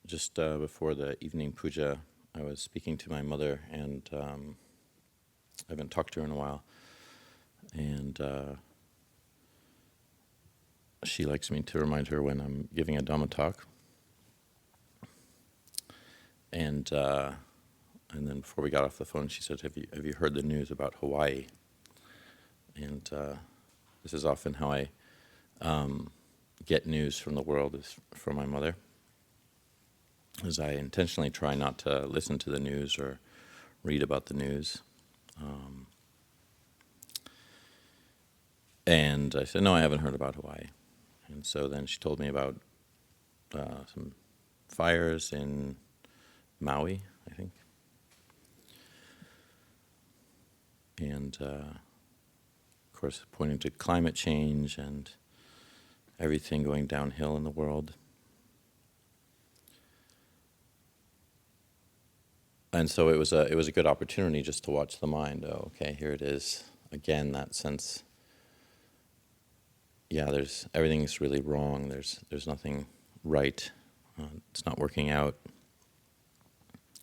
just before the evening puja, I was speaking to my mother, and I haven't talked to her in a while. And she likes me to remind her when I'm giving a dhamma talk. And then before we got off the phone, she said, "Have you heard the news about Hawaii?" And this is often how I get news from the world, is from my mother. As I intentionally try not to listen to the news or read about the news. And I said, "No, I haven't heard about Hawaii." And so then she told me about some fires in Maui, I think. And of course, pointing to climate change and everything going downhill in the world. And so it was a good opportunity just to watch the mind. Oh, okay, here it is again. That sense. Yeah, everything's really wrong. There's nothing right. It's not working out.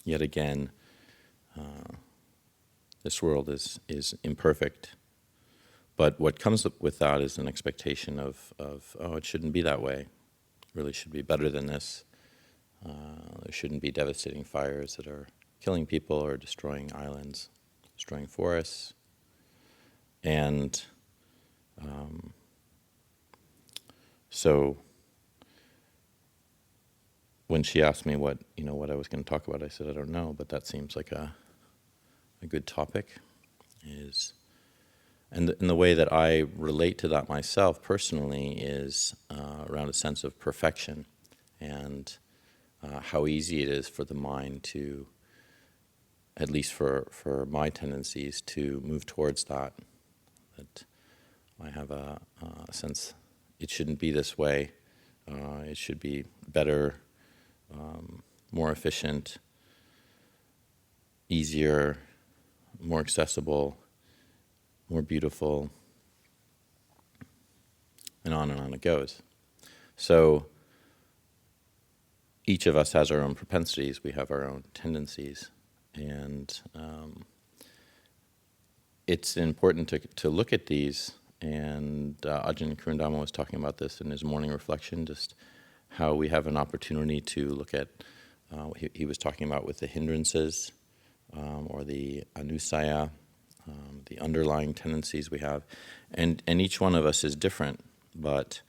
Yet again, this world is imperfect. But what comes up with that is an expectation of it shouldn't be that way. It really should be better than this. There shouldn't be devastating fires that are killing people or destroying islands, destroying forests. And so when she asked me what I was going to talk about, I said, I don't know, but that seems like a good topic. And the way that I relate to that myself personally is around a sense of perfection and how easy it is for the mind to, at least for my tendencies, to move towards that. That I have a sense it shouldn't be this way. It should be better, more efficient, easier, more accessible, more beautiful, and on it goes. So each of us has our own propensities. We have our own tendencies. And it's important to look at these. And Ajahn Cunda was talking about this in his morning reflection, just how we have an opportunity to look at, he was talking about with the hindrances, or the anusaya, the underlying tendencies we have. And each one of us is different, but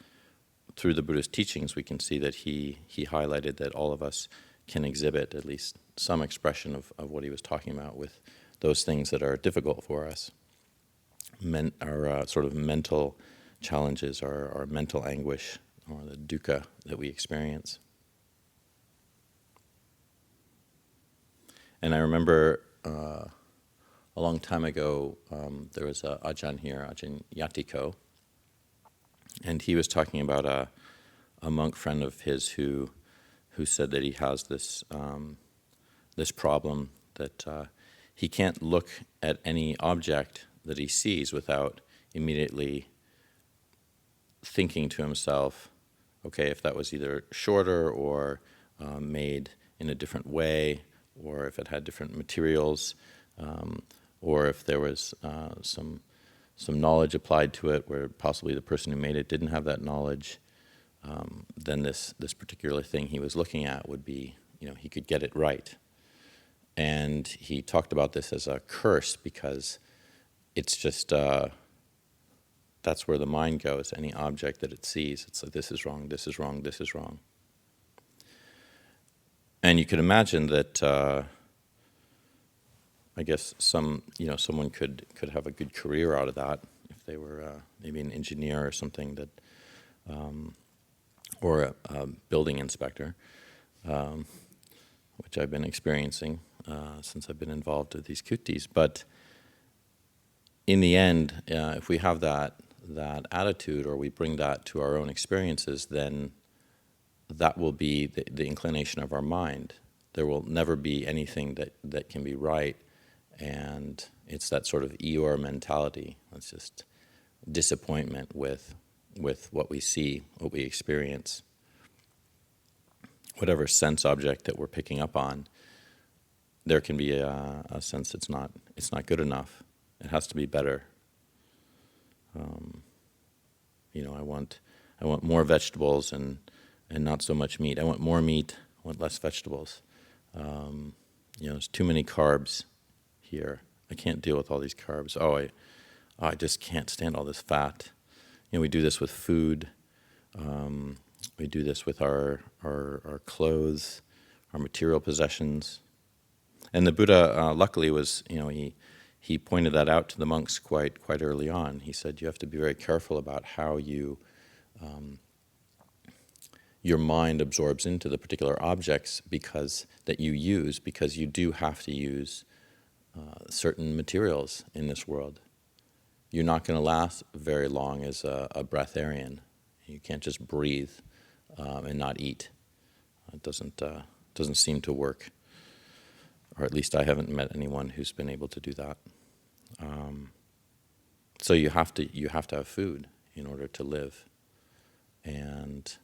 through the Buddhist teachings we can see that he highlighted that all of us can exhibit at least some expression of what he was talking about with those things that are difficult for us. Our sort of mental challenges, our mental anguish, or the dukkha that we experience. And I remember a long time ago, there was an Ajahn here, Ajahn Yatiko, and he was talking about a monk friend of his who said that he has this problem that he can't look at any object that he sees without immediately thinking to himself, okay, if that was either shorter or made in a different way, or if it had different materials, or if there was some knowledge applied to it where possibly the person who made it didn't have that knowledge, then this particular thing he was looking at would be, he could get it right. And he talked about this as a curse because it's just, that's where the mind goes. Any object that it sees, it's like, this is wrong, this is wrong, this is wrong. And you could imagine that, I guess someone could have a good career out of that if they were maybe an engineer or something that, or a building inspector, which I've been experiencing since I've been involved with these kutis. But in the end, if we have that attitude, or we bring that to our own experiences, then that will be the inclination of our mind. There will never be anything that can be right, and it's that sort of Eeyore mentality. It's just disappointment with what we see, what we experience. whatever sense object that we're picking up on, there can be a sense it's not good enough. It has to be better. I want more vegetables and not so much meat. I want more meat. I want less vegetables. There's too many carbs here. I can't deal with all these carbs. I just can't stand all this fat. We do this with food. We do this with our clothes, our material possessions. And the Buddha, luckily, he pointed that out to the monks quite early on. He said you have to be very careful about how your mind absorbs into the particular objects that you use, because you do have to use certain materials in this world. You're not going to last very long as a breatharian. You can't just breathe and not eat. It doesn't seem to work, or at least I haven't met anyone who's been able to do that. So you have to have food in order to live, and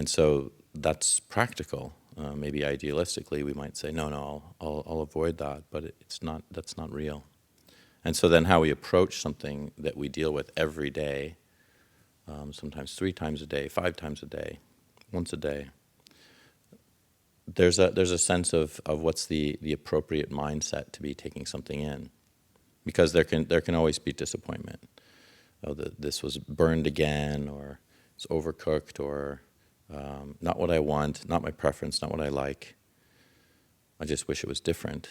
so that's practical. Maybe idealistically we might say, no, I'll avoid that, but that's not real. And so then how we approach something that we deal with every day, sometimes 3 times a day, 5 times a day, once a day, there's a sense of what's the appropriate mindset to be taking something in, because there can always be disappointment. This was burned again, or it's overcooked, or not what I want, not my preference, not what I like. I just wish it was different.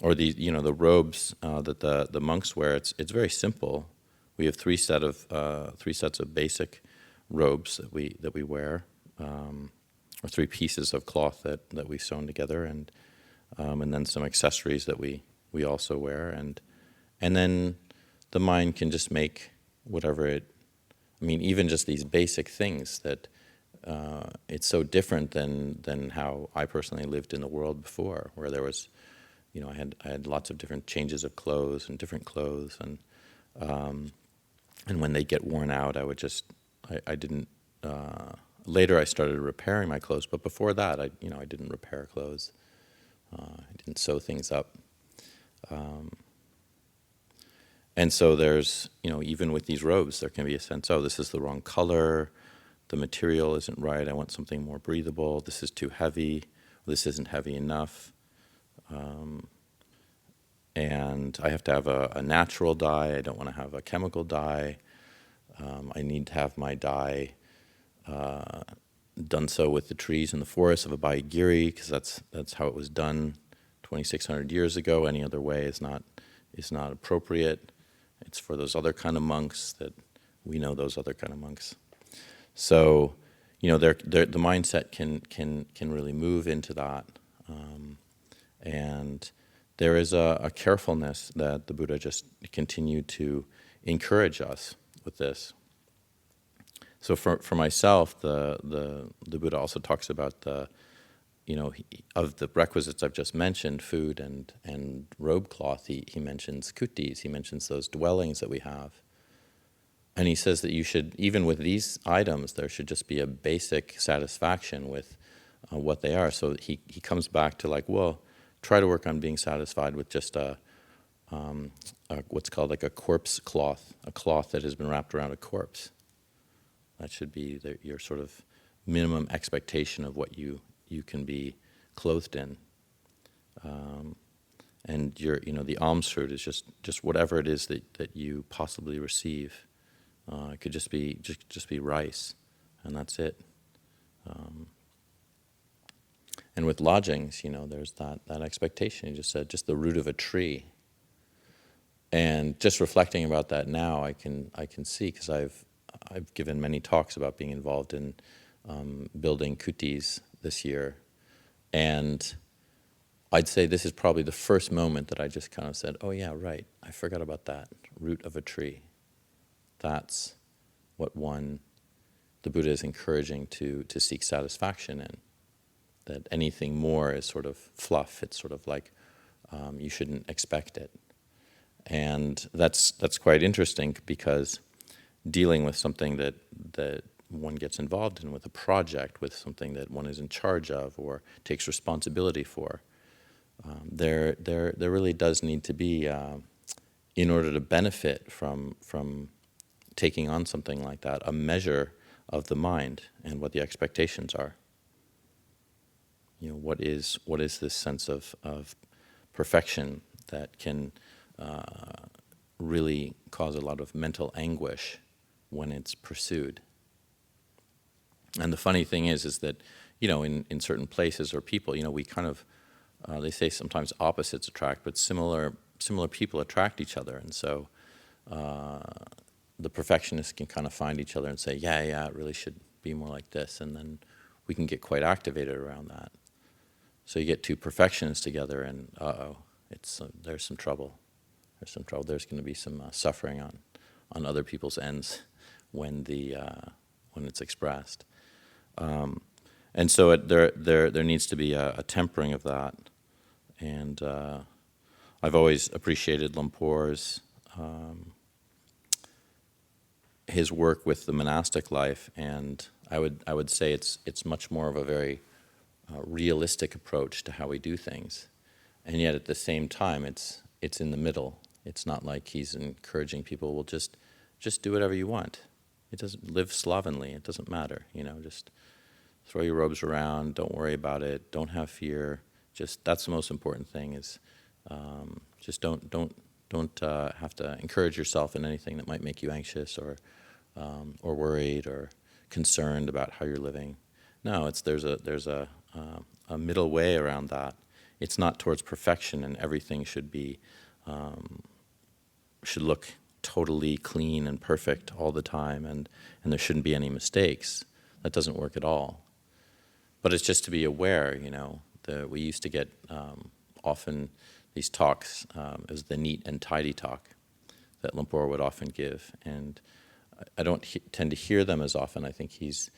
Or the robes that the monks wear. It's very simple. We have 3 sets of basic robes that we wear, or 3 pieces of cloth that we've sewn together, and then some accessories that we also wear, and then the mind can just make whatever it. Even just these basic things that it's so different than how I personally lived in the world before, where there was. I had lots of different changes of clothes and different clothes, and when they get worn out, I didn't. Later, I started repairing my clothes, but before that, I didn't repair clothes. I didn't sew things up, and so there's even with these robes, there can be a sense, this is the wrong color, the material isn't right. I want something more breathable. This is too heavy. This isn't heavy enough. And I have to have a natural dye. I don't want to have a chemical dye. I need to have my dye done so with the trees in the forest of Abhayagiri, because that's how it was done 2,600 years ago. Any other way is not appropriate. It's for those other kind of monks that we know, those other kind of monks. So, the mindset can really move into that, and there is a carefulness that the Buddha just continued to encourage us with this. So for myself, the Buddha also talks about of the requisites I've just mentioned, food and robe cloth. He mentions kutis. He mentions those dwellings that we have. And he says that you should, even with these items, there should just be a basic satisfaction with what they are. So he comes back to try to work on being satisfied with just what's called a corpse cloth, a cloth that has been wrapped around a corpse. That should be your sort of minimum expectation of what you can be clothed in. And the alms fruit is just whatever it is that you possibly receive. It could just be rice, and that's it. And with lodgings, there's that expectation. You just said just the root of a tree. And just reflecting about that now, I can see, because I've given many talks about being involved in building kutis this year, and I'd say this is probably the first moment that I just kind of said, oh yeah, right, I forgot about that root of a tree. That's what the Buddha is encouraging to seek satisfaction in. That anything more is sort of fluff. It's sort of like you shouldn't expect it. And that's quite interesting, because dealing with something that one gets involved in, with a project, with something that one is in charge of or takes responsibility for. There really does need to be, in order to benefit from taking on something like that, a measure of the mind and what the expectations are. What is this sense of perfection that can really cause a lot of mental anguish when it's pursued. And the funny thing is that, in certain places or people, we kind of, they say sometimes opposites attract, but similar people attract each other. And so the perfectionists can kind of find each other and say, yeah, it really should be more like this. And then we can get quite activated around that. So you get two perfectionists together and, there's some trouble. There's some trouble. There's going to be some suffering on other people's ends when it's expressed. And so there needs to be a tempering of that. And I've always appreciated Lumpor's his work with the monastic life, and I would say it's much more of a very realistic approach to how we do things, and yet at the same time it's in the middle. It's not like he's encouraging people, well, just do whatever you want. It doesn't live slovenly. It doesn't matter. Just throw your robes around. Don't worry about it. Don't have fear. That's the most important thing. Is just don't have to encourage yourself in anything that might make you anxious or worried or concerned about how you're living. No, there's a middle way around that. It's not towards perfection, and everything should look totally clean and perfect all the time, and there shouldn't be any mistakes. That doesn't work at all. But it's just to be aware. We used to get often these talks. It was the neat and tidy talk that Lumpur would often give, and I don't tend to hear them as often. I think he's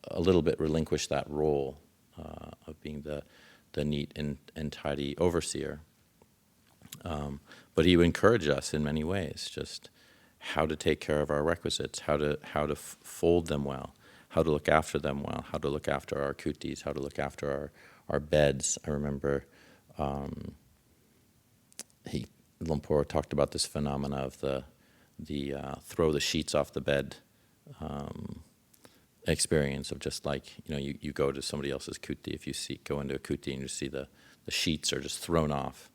a little bit relinquished that role of being the neat and tidy overseer. But he would encourage us in many ways, just how to take care of our requisites, how to fold them well, how to look after them well, how to look after our kutis, how to look after our beds. I remember Lumpur talked about this phenomena of the throw the sheets off the bed experience of just like, you go to somebody else's kuti, if you go into a kuti and you see the sheets are just thrown off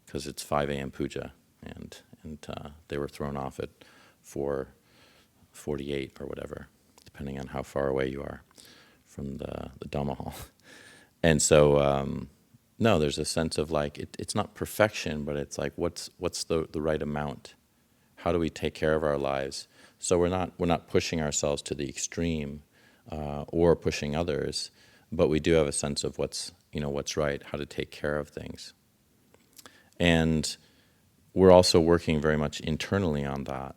because it's 5 a.m. puja, and they were thrown off at 4:48 or whatever, depending on how far away you are from the Dhamma hall. And so, no, there's a sense of like, it's not perfection, but it's like, what's the right amount? How do we take care of our lives? So we're not pushing ourselves to the extreme or pushing others, but we do have a sense of what's right, how to take care of things. And we're also working very much internally on that.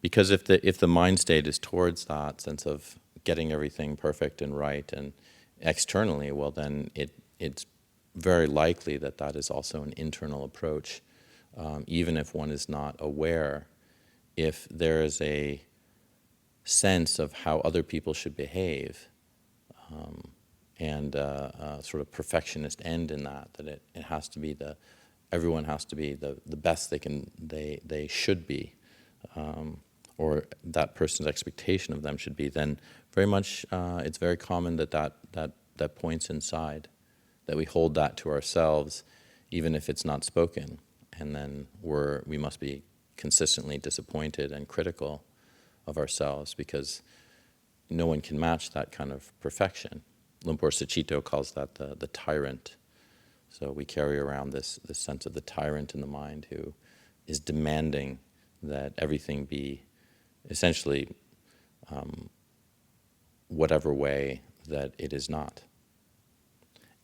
Because if the mind state is towards that sense of getting everything perfect and right and externally, well then it's very likely that is also an internal approach, even if one is not aware. If there is a sense of how other people should behave, and a sort of perfectionist end in that it has to be everyone has to be the best they should be, or that person's expectation of them should be, then very much it's very common that points inside, that we hold that to ourselves, even if it's not spoken, and then we must be consistently disappointed and critical of ourselves because no one can match that kind of perfection. Lumpur Suchito calls that the tyrant. So we carry around this sense of the tyrant in the mind who is demanding that everything be essentially whatever way that it is not.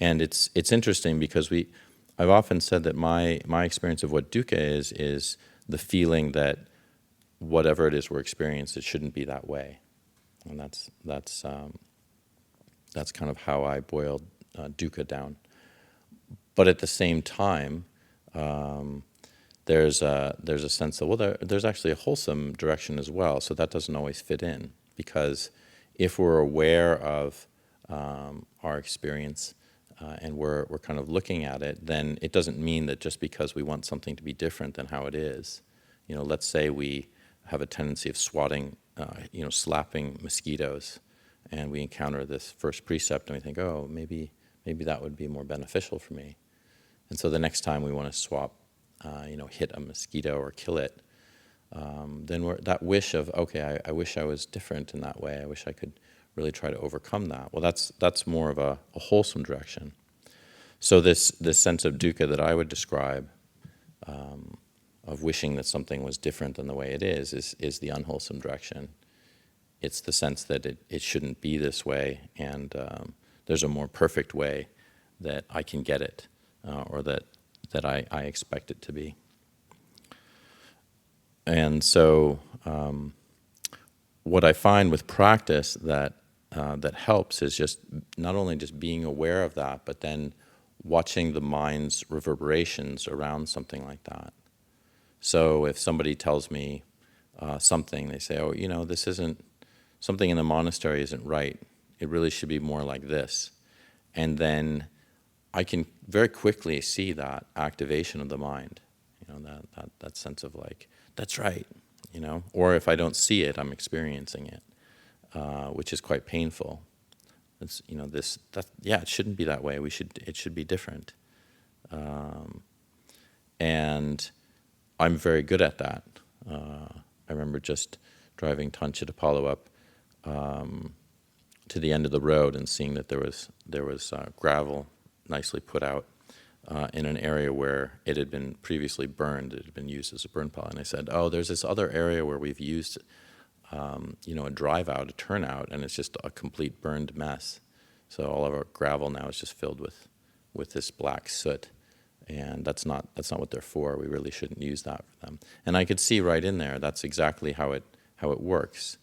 And it's interesting because I've often said that my experience of what dukkha is the feeling that whatever it is we're experiencing, it shouldn't be that way. And that's kind of how I boiled dukkha down. But at the same time, there's a sense that, well, there's actually a wholesome direction as well, so that doesn't always fit in, because if we're aware of our experience and we're kind of looking at it, then it doesn't mean that just because we want something to be different than how it is. Let's say we have a tendency of swatting, slapping mosquitoes, and we encounter this first precept and we think, oh, maybe that would be more beneficial for me. And so the next time we want to swap, hit a mosquito or kill it, then that wish of, okay, I wish I was different in that way. I wish I could really try to overcome that. Well, that's more of a wholesome direction. So this sense of dukkha that I would describe, of wishing that something was different than the way it is the unwholesome direction. It's the sense that it shouldn't be this way, and there's a more perfect way that I can get it, or that I expect it to be. And so what I find with practice that helps is just not only just being aware of that, but then watching the mind's reverberations around something like that. So if somebody tells me something, they say, oh, this isn't, something in the monastery isn't right. It really should be more like this. And then I can very quickly see that activation of the mind, that sense of like, that's right, Or if I don't see it, I'm experiencing it, which is quite painful. It's, it shouldn't be that way. It should be different. And I'm very good at that. I remember just driving Tancha to Palo up to the end of the road and seeing that there was gravel nicely put out in an area where it had been previously burned. It had been used as a burn pile. And I said, oh, there's this other area where we've used a drive out, a turnout, and it's just a complete burned mess. So all of our gravel now is just filled with this black soot. And that's not what they're for. We really shouldn't use that for them. And I could see right in there, that's exactly how it works.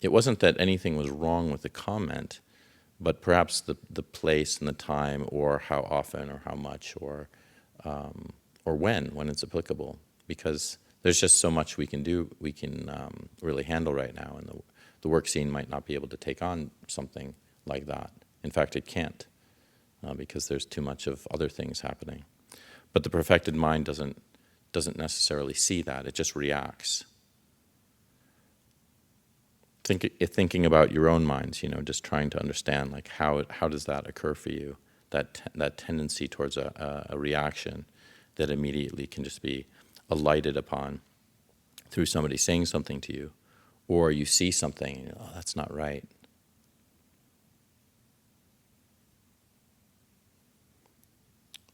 It wasn't that anything was wrong with the comment, but perhaps the place and the time, or how often, or how much, or when it's applicable. Because there's just so much we can really handle right now, and the work scene might not be able to take on something like that. In fact, it can't. Because there's too much of other things happening. But the perfected mind doesn't necessarily see that. It just reacts. Thinking about your own minds, just trying to understand, like, how does that occur for you? That tendency towards a reaction that immediately can just be alighted upon through somebody saying something to you, or you see something and oh, that's not right.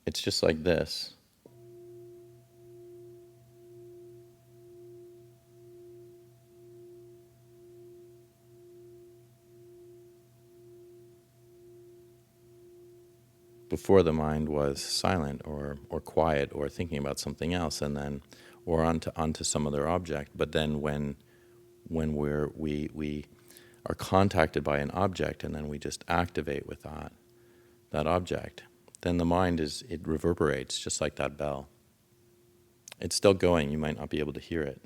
It's just like this. Before the mind was silent or quiet or thinking about something else, and then or onto some other object. But then when we are contacted by an object and then we just activate with that object, then the mind it reverberates just like that bell. It's still going, you might not be able to hear it.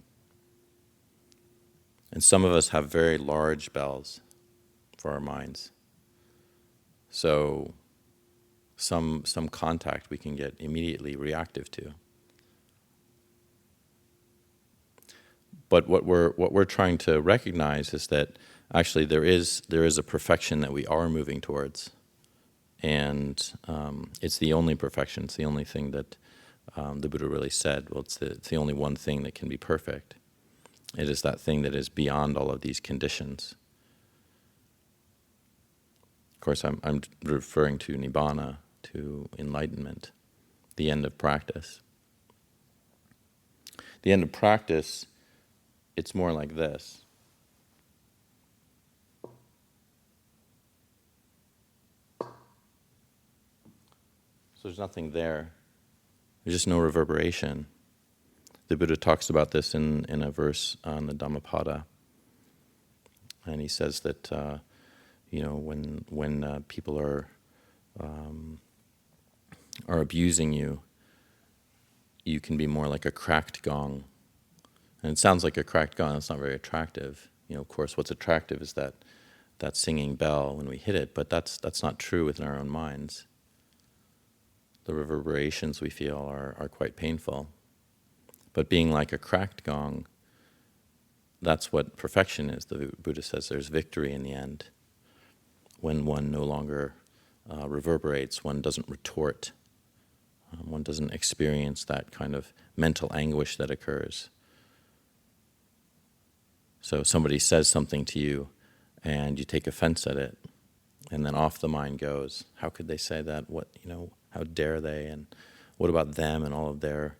And some of us have very large bells for our minds. So some contact we can get immediately reactive to. But what we're trying to recognize is that actually there is a perfection that we are moving towards. And it's the only perfection. It's the only thing that the Buddha really said. Well, it's the only one thing that can be perfect. It is that thing that is beyond all of these conditions. Of course, I'm referring to Nibbana, to enlightenment, the end of practice. The end of practice, it's more like this. So there's nothing there. There's just no reverberation. The Buddha talks about this in a verse on the Dhammapada. And he says that, when people are abusing you, you can be more like a cracked gong. And it sounds like a cracked gong. It's not very attractive. Of course, what's attractive is that singing bell when we hit it, but that's not true within our own minds. The reverberations we feel are quite painful. But being like a cracked gong, that's what perfection is. The Buddha says there's victory in the end. When one no longer reverberates, one doesn't retort, one doesn't experience that kind of mental anguish that occurs. So somebody says something to you, and you take offense at it, and then off the mind goes, how could they say that? What, how dare they? And what about them and all of their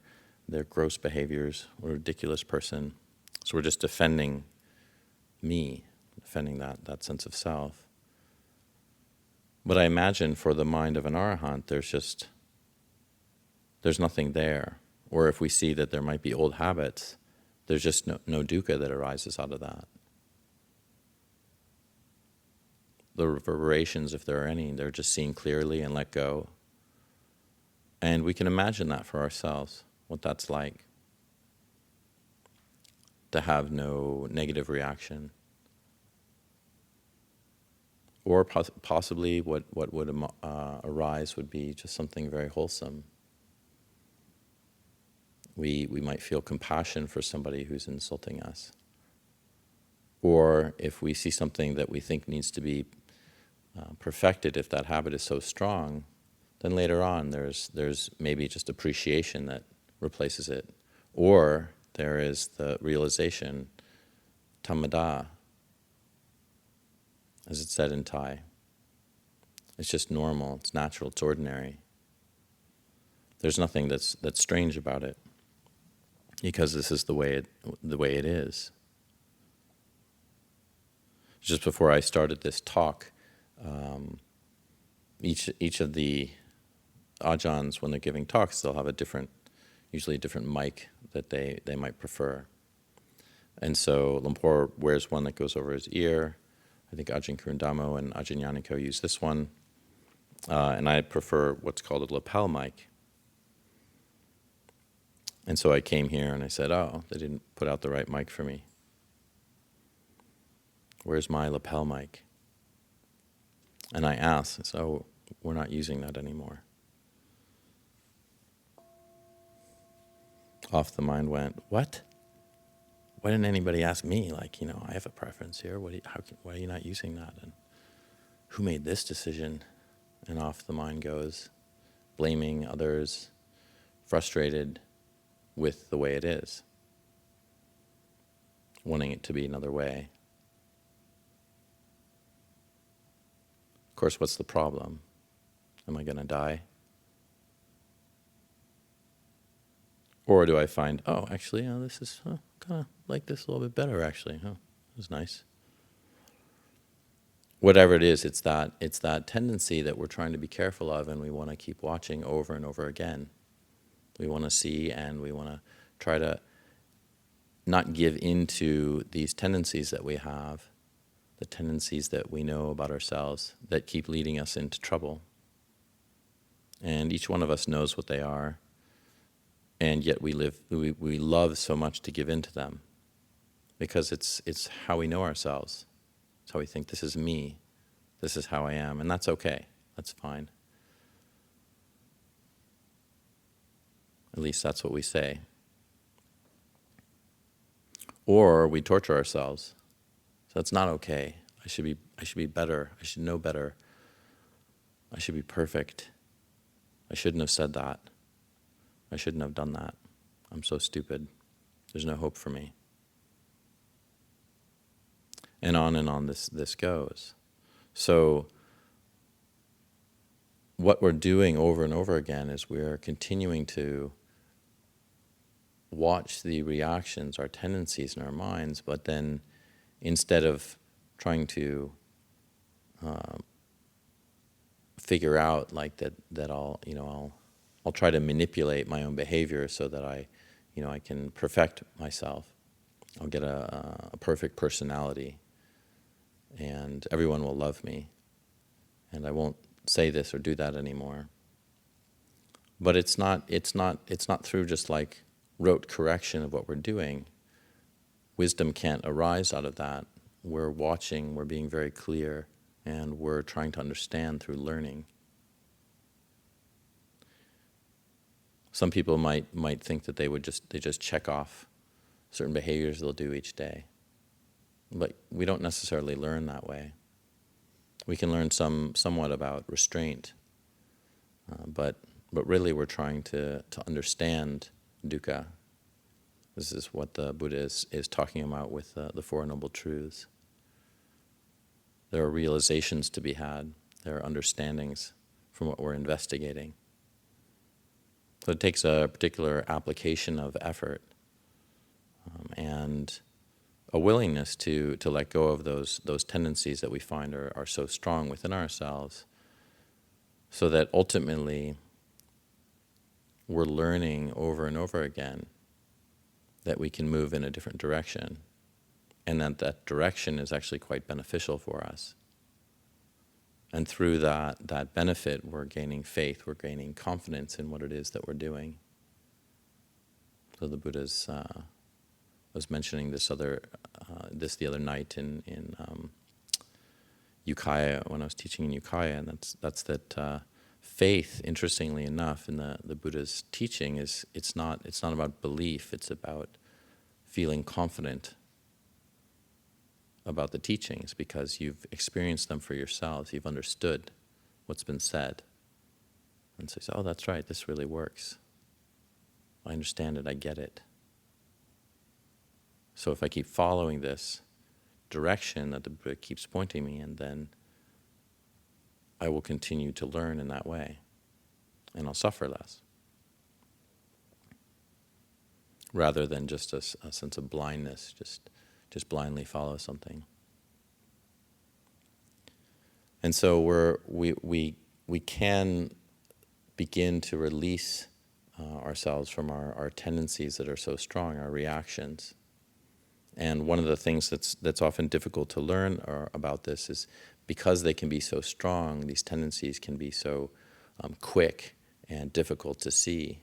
gross behaviors? What a ridiculous person. So we're just defending me, defending that sense of self. But I imagine for the mind of an arahant, there's nothing there. Or if we see that there might be old habits, there's just no dukkha that arises out of that. The reverberations, if there are any, they're just seen clearly and let go. And we can imagine that for ourselves, what that's like, to have no negative reaction. Or possibly what would arise would be just something very wholesome. We might feel compassion for somebody who's insulting us. Or if we see something that we think needs to be perfected, if that habit is so strong, then later on there's maybe just appreciation that replaces it. Or there is the realization, tammada, as it's said in Thai. It's just normal, it's natural, it's ordinary. There's nothing that's strange about it, because this is the way it is. Just before I started this talk, each of the Ajahns, when they're giving talks, they'll have usually a different mic that they might prefer. And so Lumpur wears one that goes over his ear. I think Ajahn Cunda and Ajahn Yaniko use this one. And I prefer what's called a lapel mic. And so I came here and I said, they didn't put out the right mic for me. Where's my lapel mic? And I asked, so we're not using that anymore. Off the mind went, what? Why didn't anybody ask me? I have a preference here. Why are you not using that? And who made this decision? And off the mind goes, blaming others, frustrated with the way it is, wanting it to be another way. Of course, what's the problem? Am I going to die? Or do I find, actually, this is kind of like this a little bit better, actually. This is nice. Whatever it is, it's that tendency that we're trying to be careful of, and we want to keep watching over and over again. We want to see, and we want to try to not give into these tendencies that we have, the tendencies that we know about ourselves that keep leading us into trouble. And each one of us knows what they are, and yet we love so much to give into them, because it's how we know ourselves. It's how we think, this is me, this is how I am, and that's okay, that's fine. At least that's what we say. Or we torture ourselves. So it's not okay. I should be better. I should know better. I should be perfect. I shouldn't have said that. I shouldn't have done that. I'm so stupid. There's no hope for me. And on this goes. So what we're doing over and over again is we're continuing to watch the reactions, our tendencies in our minds, but then instead of trying to figure out that I'll try to manipulate my own behavior so that I can perfect myself. I'll get a perfect personality, and everyone will love me, and I won't say this or do that anymore. But it's not through just rote correction of what we're doing. Wisdom can't arise out of that. we're watching, we're being very clear, and we're trying to understand through learning. Some people might think that they just check off certain behaviors they'll do each day. But we don't necessarily learn that way. We can learn somewhat about restraint, but really we're trying to understand dukkha. This is what the Buddha is talking about with the Four Noble Truths. There are realizations to be had. There are understandings from what we're investigating. So it takes a particular application of effort and a willingness to let go of those tendencies that we find are so strong within ourselves, so that ultimately we're learning over and over again that we can move in a different direction, and that direction is actually quite beneficial for us. And through that benefit, we're gaining faith, we're gaining confidence in what it is that we're doing. So the Buddha's was mentioning this the other night in Ukiah, when I was teaching in Ukiah, and that's that faith, interestingly enough, in the Buddha's teaching it's not about belief, it's about feeling confident about the teachings because you've experienced them for yourselves, you've understood what's been said. And so you say, oh, that's right, this really works. I understand it, I get it. So if I keep following this direction that the Buddha keeps pointing me in, then I will continue to learn in that way, and I'll suffer less. Rather than just a sense of blindness, just blindly follow something. And so we can begin to release ourselves from our tendencies that are so strong, our reactions. And one of the things that's often difficult to learn about this is because they can be so strong, these tendencies can be so quick and difficult to see.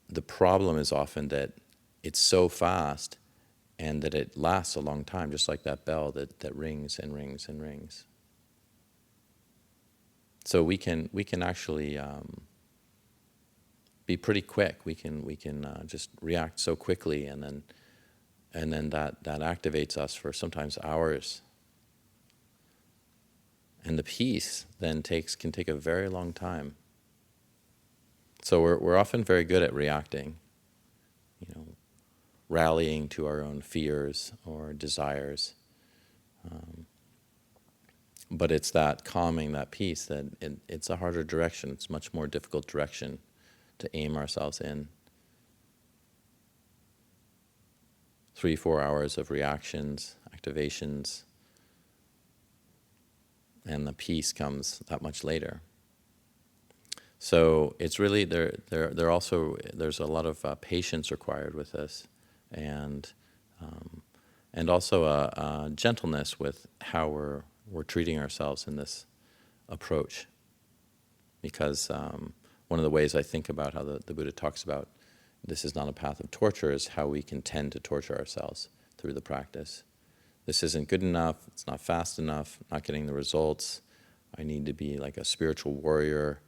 The problem is often that it's so fast and that it lasts a long time, just like that bell that rings and rings and rings. So we can actually be pretty quick. We can just react so quickly, and then that activates us for sometimes hours. And the peace then can take a very long time. So we're often very good at reacting, rallying to our own fears or desires. But it's that calming, that peace, that it's a harder direction. It's a much more difficult direction to aim ourselves in. 3-4 hours of reactions, activations, and the peace comes that much later. So it's really there also there's a lot of patience required with this, and also a gentleness with how we're treating ourselves in this approach, because one of the ways I think about how the Buddha talks about this is not a path of torture is how we can tend to torture ourselves through the practice. This isn't good enough, it's not fast enough, not getting the results. I need to be like a spiritual warrior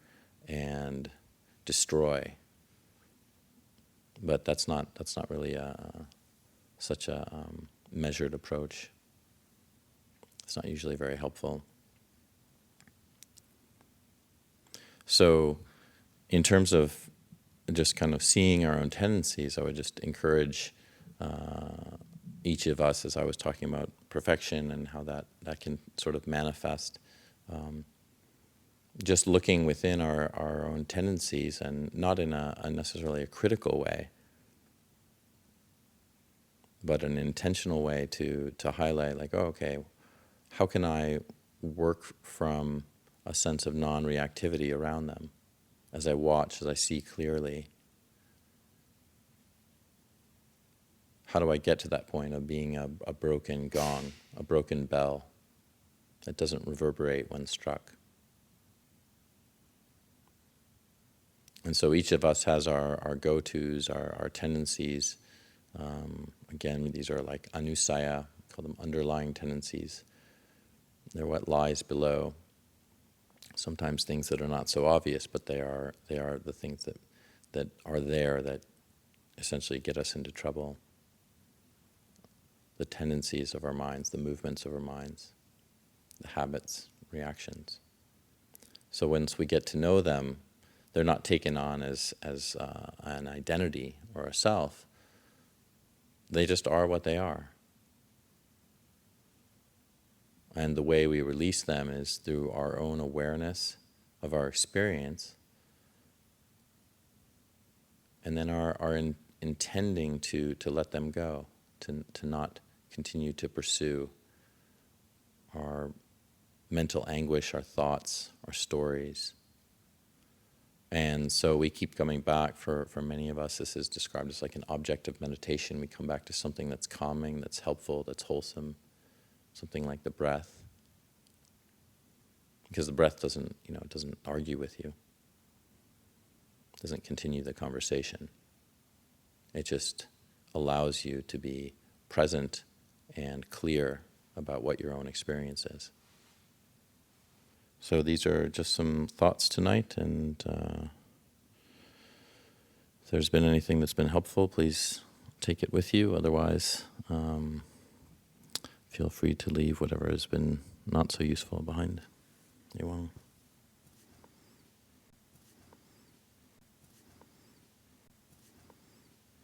and destroy. But that's not really such a measured approach. It's not usually very helpful. So in terms of just kind of seeing our own tendencies, I would just encourage each of us, as I was talking about perfection and how that can sort of manifest, just looking within our own tendencies, and not in a necessarily a critical way, but an intentional way to highlight, like, oh, okay, how can I work from a sense of non-reactivity around them as I watch, as I see clearly? How do I get to that point of being a broken gong, a broken bell that doesn't reverberate when struck? And so each of us has our go-tos, our tendencies, Again, these are like anusaya, call them underlying tendencies. They're what lies below. Sometimes things that are not so obvious, but they are the things that are there that essentially get us into trouble. The tendencies of our minds, the movements of our minds, the habits, reactions. So once we get to know them, they're not taken on as an identity or a self. They just are what they are. And the way we release them is through our own awareness of our experience, and then our intending to let them go, to not continue to pursue our mental anguish, our thoughts, our stories. And so we keep coming back. For many of us, this is described as like an object of meditation. We come back to something that's calming, that's helpful, that's wholesome, something like the breath. Because the breath doesn't argue with you, doesn't continue the conversation. It just allows you to be present and clear about what your own experience is. So these are just some thoughts tonight, and if there's been anything that's been helpful, please take it with you. Otherwise, feel free to leave whatever has been not so useful behind. You're welcome.